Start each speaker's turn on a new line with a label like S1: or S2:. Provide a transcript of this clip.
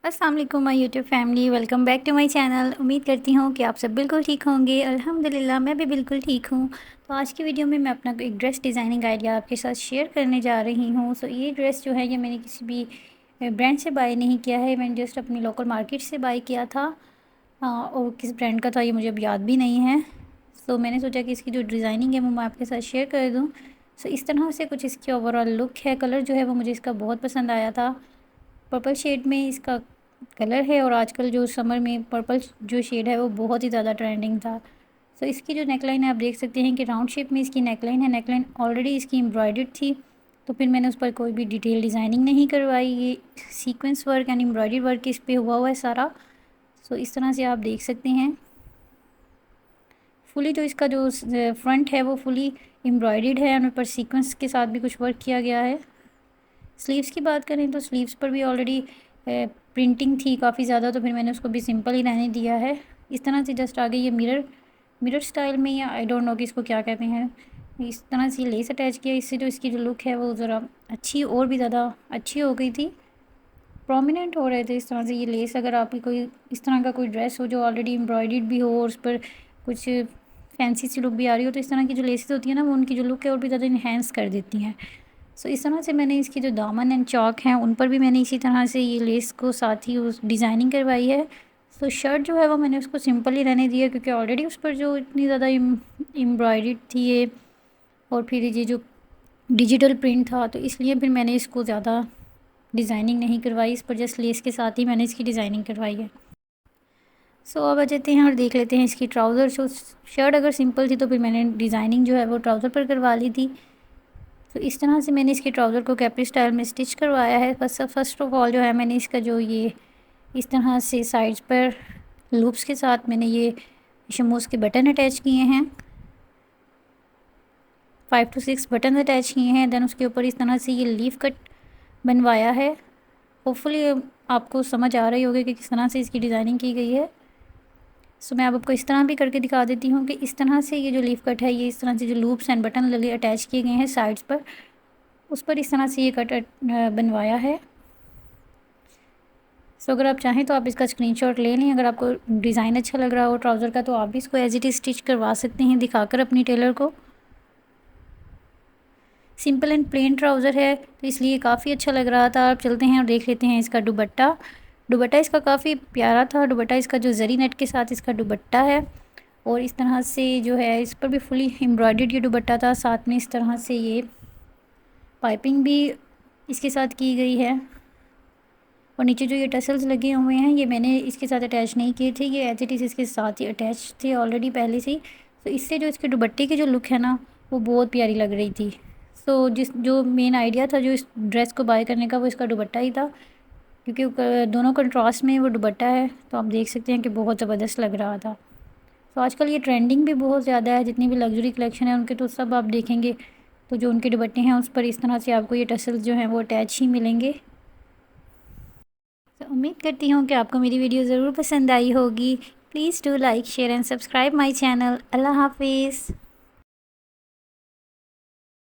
S1: अस्सलाम वालेकुम my YouTube family, welcome back to my channel. उम्मीद करती हूँ कि आप सब बिल्कुल ठीक होंगे। अल्हम्दुलिल्लाह मैं भी बिल्कुल ठीक हूँ। तो आज की वीडियो में मैं अपना एक ड्रेस डिज़ाइनिंग आइडिया आपके साथ शेयर करने जा रही हूँ। सो ये ड्रेस जो है ये मैंने किसी भी ब्रांड से बाय नहीं किया है, मैंने जस्ट अपनी लोकल मार्केट से बाय किया था। और किस ब्रांड का था ये मुझे अब याद भी नहीं है। सो मैंने सोचा कि इसकी जो डिज़ाइनिंग है वो मैं आपके साथ शेयर कर दूँ। सो इस तरह से कुछ इसकी ओवरऑल लुक है। कलर जो है वो मुझे इसका बहुत पसंद आया था। पर्पल शेड में इसका कलर है और आजकल जो समर में पर्पल जो शेड है वो बहुत ही ज़्यादा ट्रेंडिंग था। सो इसकी जो नेकलाइन है आप देख सकते हैं कि राउंड शेप में इसकी नेकलाइन है। नेकलाइन ऑलरेडी इसकी एम्ब्रॉयडर्ड थी, तो फिर मैंने उस पर कोई भी डिटेल डिज़ाइनिंग नहीं करवाई। ये sequence work and embroidery work इस पर हुआ है सारा। सो इस तरह से आप देख सकते हैं। फुली जो इसका जो फ्रंट है वो फुली एम्ब्रॉयडर्ड है और ऊपर सीक्वेंस के साथ भी कुछ वर्क किया गया है। स्लीव्स की बात करें तो स्लीव्स पर भी ऑलरेडी प्रिंटिंग थी काफ़ी ज़्यादा, तो फिर मैंने उसको भी सिंपल ही रहने दिया है। इस तरह से जस्ट आगे ये मिरर स्टाइल में, या आई डोंट नो कि इसको क्या कहते हैं, इस तरह से लेस अटैच किया। इससे जो इसकी जो लुक है वो ज़रा अच्छी और भी ज़्यादा अच्छी हो गई थी, प्रोमिनेंट हो रहे थे इस तरह से ये लेस। अगर आपकी कोई इस तरह का कोई ड्रेस हो जो ऑलरेडी एम्ब्रॉयडर्ड भी हो और उस पर कुछ फैंसी सी लुक भी आ रही हो, तो इस तरह की जो लेसेस होती है ना वो उनकी जो लुक है और भी ज़्यादा इन्हेंस कर देती हैं। सो इस तरह से मैंने इसकी जो दामन एंड चौक हैं उन पर भी मैंने इसी तरह से ये लेस को साथ ही उस डिज़ाइनिंग करवाई है। सो शर्ट जो है वो मैंने उसको सिंपल ही रहने दिया, क्योंकि ऑलरेडी उस पर जो इतनी ज़्यादा एम्ब्रॉयडर्ड थी ये, और फिर ये जो डिजिटल प्रिंट था, तो इसलिए फिर मैंने इसको ज़्यादा डिज़ाइनिंग नहीं करवाई। इस पर जस्ट लेस के साथ ही मैंने इसकी डिज़ाइनिंग करवाई है। सो अब आ जाते हैं और देख लेते हैं इसकी ट्राउज़र। जो शर्ट अगर सिंपल थी तो फिर मैंने डिज़ाइनिंग जो है वो ट्राउज़र पर करवा ली थी। तो इस तरह से मैंने इसके ट्राउज़र को कैपरी स्टाइल में स्टिच करवाया है। बस फर्स्ट ऑफ ऑल जो है मैंने इसका जो ये इस तरह से साइड्स पर लूप्स के साथ मैंने ये शमूस के बटन अटैच किए हैं, 5 to 6 बटन अटैच किए हैं। देन उसके ऊपर इस तरह से ये लीफ कट बनवाया है। होपफुली आपको समझ आ रही होगी कि किस तरह से इसकी डिज़ाइनिंग की गई है। सो मैं अब आपको इस तरह भी करके दिखा देती हूँ कि इस तरह से ये जो लीफ कट है, ये इस तरह से जो लूप्स एंड बटन लगे अटैच किए गए हैं साइड्स पर, उस पर इस तरह से ये कट बनवाया है। सो अगर आप चाहें तो आप इसका स्क्रीनशॉट ले लें। अगर आपको डिज़ाइन अच्छा लग रहा हो ट्राउज़र का तो आप भी इसको एज इट इज़ स्टिच करवा सकते हैं दिखाकर अपनी टेलर को। सिंपल एंड प्लेन ट्राउज़र है तो इसलिए काफ़ी अच्छा लग रहा था। आप चलते हैं और देख लेते हैं इसका दुपट्टा। दुपट्टा इसका काफ़ी प्यारा था। दुपट्टा इसका जो जरी नेट के साथ इसका दुपट्टा है, और इस तरह से जो है इस पर भी फुली एम्ब्रॉयडर्ड ये दुपट्टा था। साथ में इस तरह से ये पाइपिंग भी इसके साथ की गई है, और नीचे जो ये टसल्स लगे हुए हैं ये मैंने इसके साथ अटैच नहीं किए थे, ये एज इट इज़ इसके साथ ही अटैच थे ऑलरेडी पहले से ही। तो इससे जो इसके दुपट्टे की जो लुक है ना वो बहुत प्यारी लग रही थी। सो जो मेन आइडिया था जो इस ड्रेस को बाय करने का वो इसका दुपट्टा ही था, क्योंकि दोनों कंट्रास्ट में वो दुपट्टा है, तो आप देख सकते हैं कि बहुत ज़बरदस्त लग रहा था। तो आजकल ये ट्रेंडिंग भी बहुत ज़्यादा है, जितनी भी लग्जरी कलेक्शन है उनके तो सब आप देखेंगे तो जो उनके दुपट्टे हैं उस पर इस तरह से आपको ये टसल्स जो हैं वो अटैच ही मिलेंगे। तो उम्मीद करती हूँ कि आपको मेरी वीडियो ज़रूर पसंद आई होगी। Please do like share and subscribe my channel. अल्लाह हाफिज़।